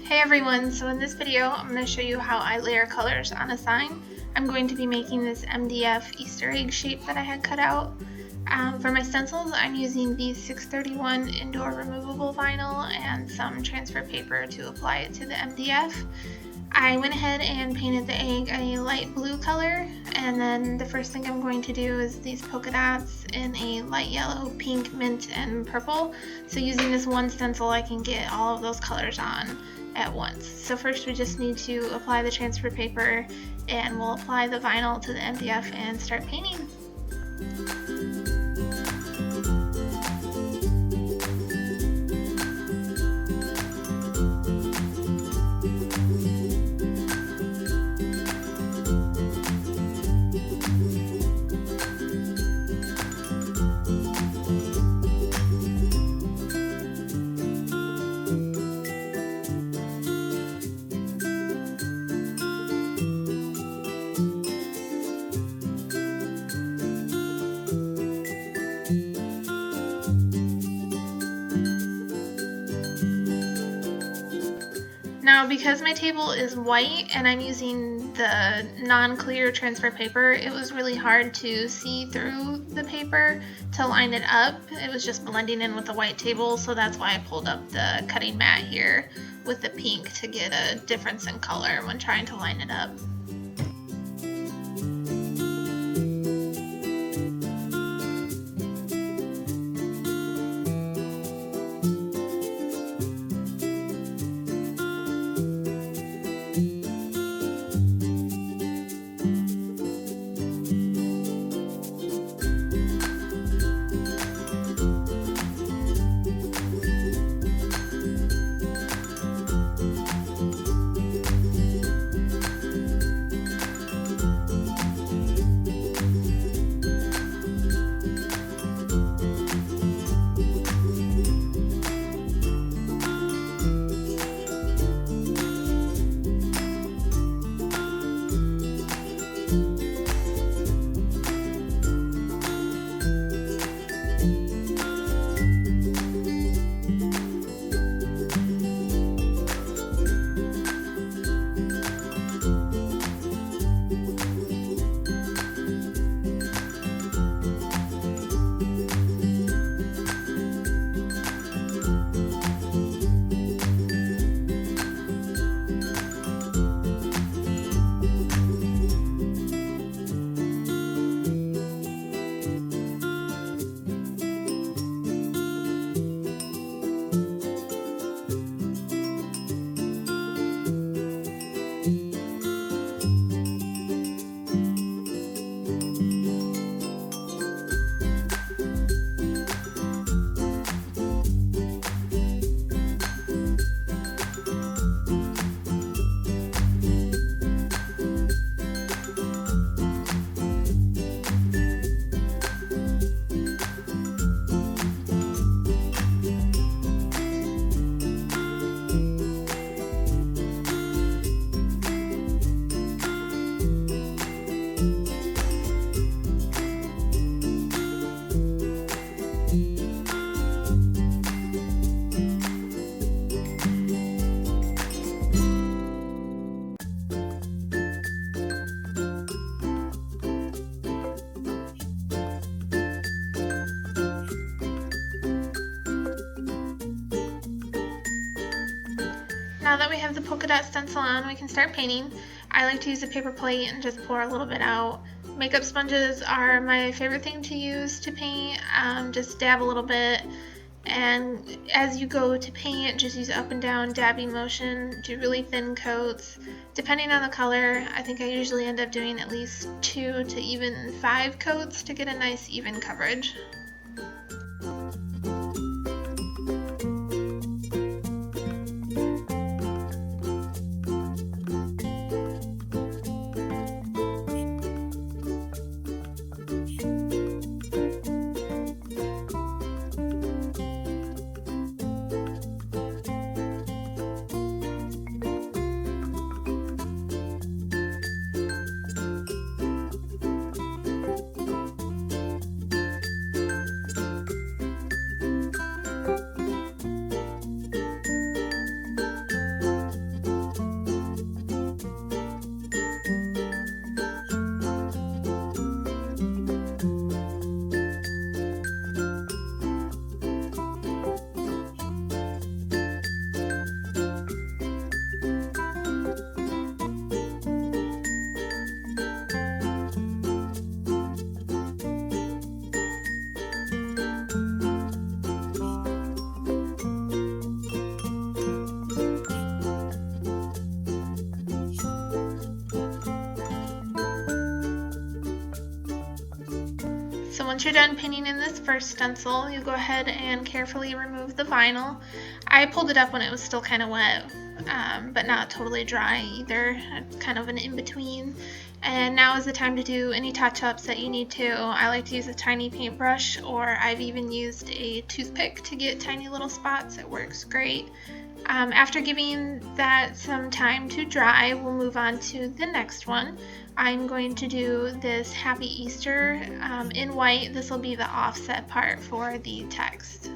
Hey everyone, so in this video I'm going to show you how I layer colors on a sign. I'm going to be making this MDF Easter egg shape that I had cut out. For my stencils I'm using the 631 indoor removable vinyl and some transfer paper to apply it to the MDF. I went ahead and painted the egg a light blue color, and then the first thing I'm going to do is these polka dots in a light yellow, pink, mint, and purple. So using this one stencil I can get all of those colors on at once. So first we just need to apply the transfer paper, and we'll apply the vinyl to the MDF and start painting. Now, because my table is white and I'm using the non-clear transfer paper, it was really hard to see through the paper to line it up. It was just blending in with the white table, so that's why I pulled up the cutting mat here with the pink to get a difference in color when trying to line it up. Now that we have the polka dot stencil on, we can start painting. I like to use a paper plate and just pour a little bit out. Makeup sponges are my favorite thing to use to paint. Just dab a little bit, and as you go to paint, just use up and down dabbing motion, do really thin coats. Depending on the color, I think I usually end up doing at least 2 to even 5 coats to get a nice even coverage. So once you're done painting in this first stencil, you go ahead and carefully remove the vinyl. I pulled it up when it was still kind of wet, but not totally dry either, kind of an in-between. And now is the time to do any touch-ups that you need to. I like to use a tiny paintbrush, or I've even used a toothpick to get tiny little spots. It works great. After giving that some time to dry, we'll move on to the next one. I'm going to do this Happy Easter in white. This will be the offset part for the text.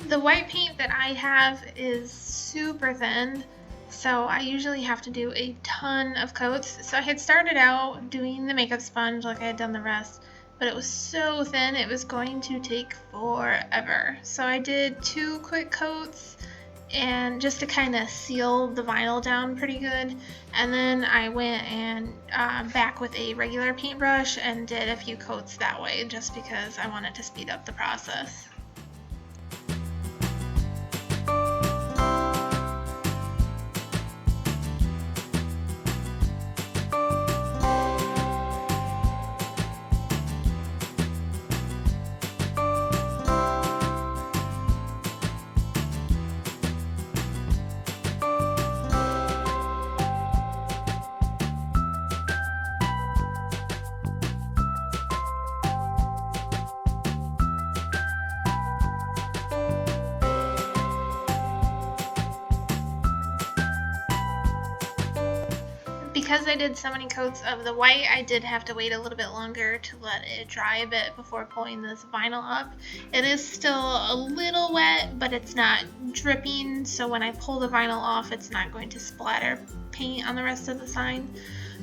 The white paint that I have is super thin, so I usually have to do a ton of coats. So I had started out doing the makeup sponge like I had done the rest, but it was so thin it was going to take forever. So I did 2 quick coats, and just to kind of seal the vinyl down pretty good, and then I went and back with a regular paintbrush and did a few coats that way, just because I wanted to speed up the process. Because I did so many coats of the white, I did have to wait a little bit longer to let it dry a bit before pulling this vinyl up. It is still a little wet, but it's not dripping, so when I pull the vinyl off, it's not going to splatter paint on the rest of the sign.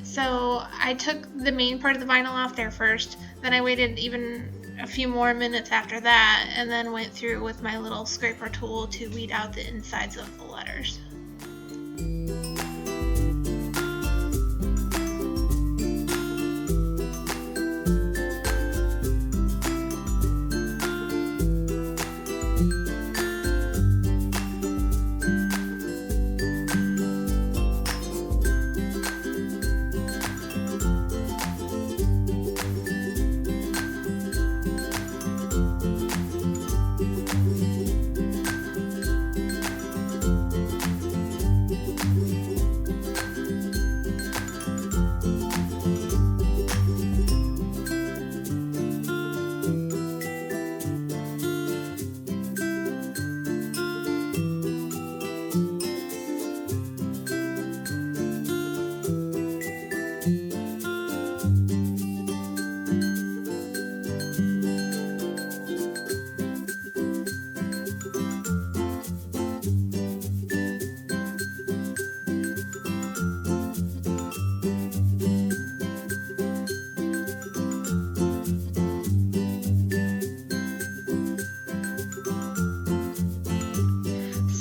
So I took the main part of the vinyl off there first, then I waited even a few more minutes after that, and then went through with my little scraper tool to weed out the insides of the letters.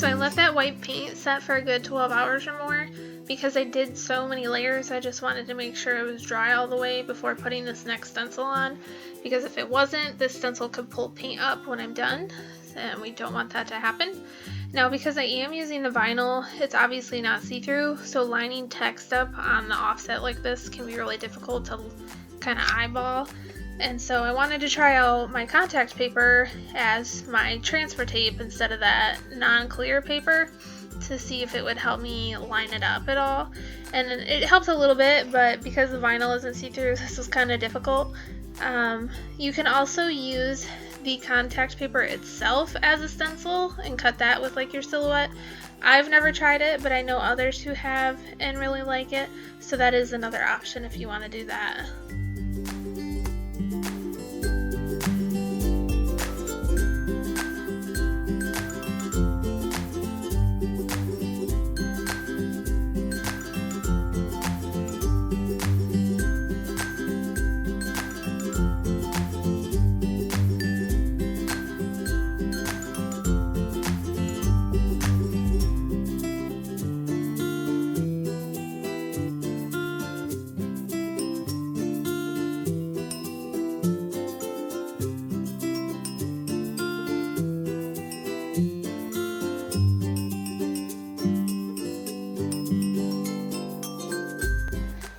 I left that white paint set for a good 12 hours or more because I did so many layers. I just wanted to make sure it was dry all the way before putting this next stencil on, because if it wasn't, this stencil could pull paint up when I'm done, and we don't want that to happen. Now, because I am using the vinyl, it's obviously not see-through, so lining text up on the offset like this can be really difficult to kind of eyeball. And so I wanted to try out my contact paper as my transfer tape instead of that non-clear paper to see if it would help me line it up at all. And it helps a little bit, but because the vinyl isn't see-through, this was kind of difficult. You can also use the contact paper itself as a stencil and cut that with like your silhouette. I've never tried it, but I know others who have and really like it, so that is another option if you want to do that.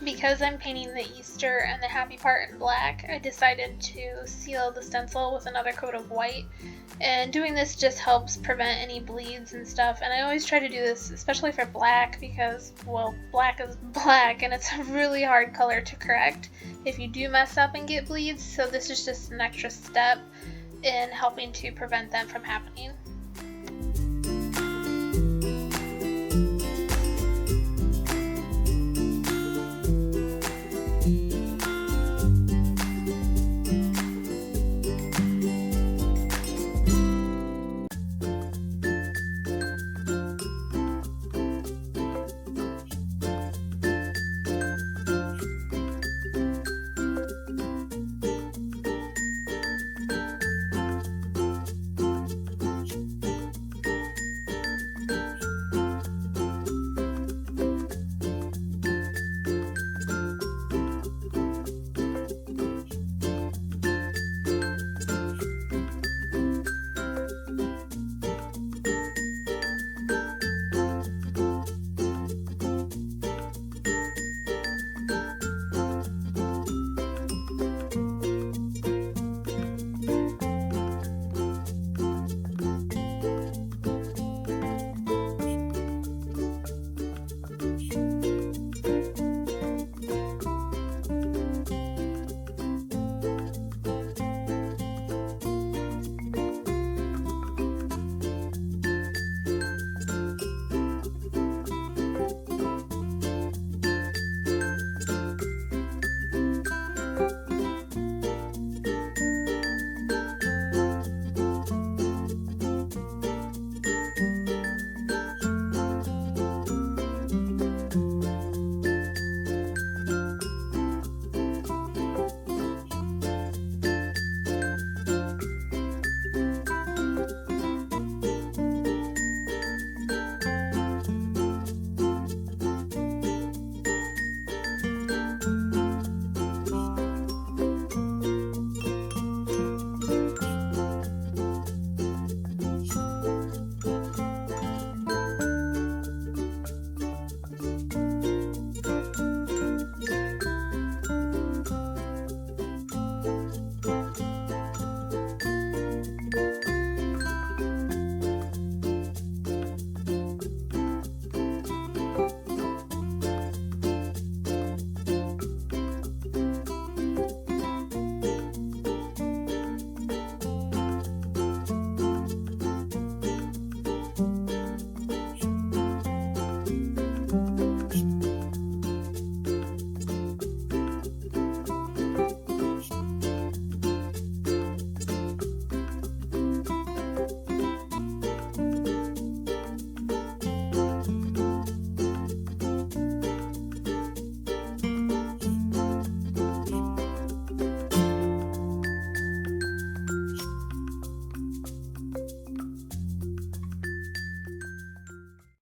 Because I'm painting the Easter and the happy part in black, I decided to seal the stencil with another coat of white, and doing this just helps prevent any bleeds and stuff. And I always try to do this especially for black because, well, black is black and it's a really hard color to correct if you do mess up and get bleeds, so this is just an extra step in helping to prevent them from happening.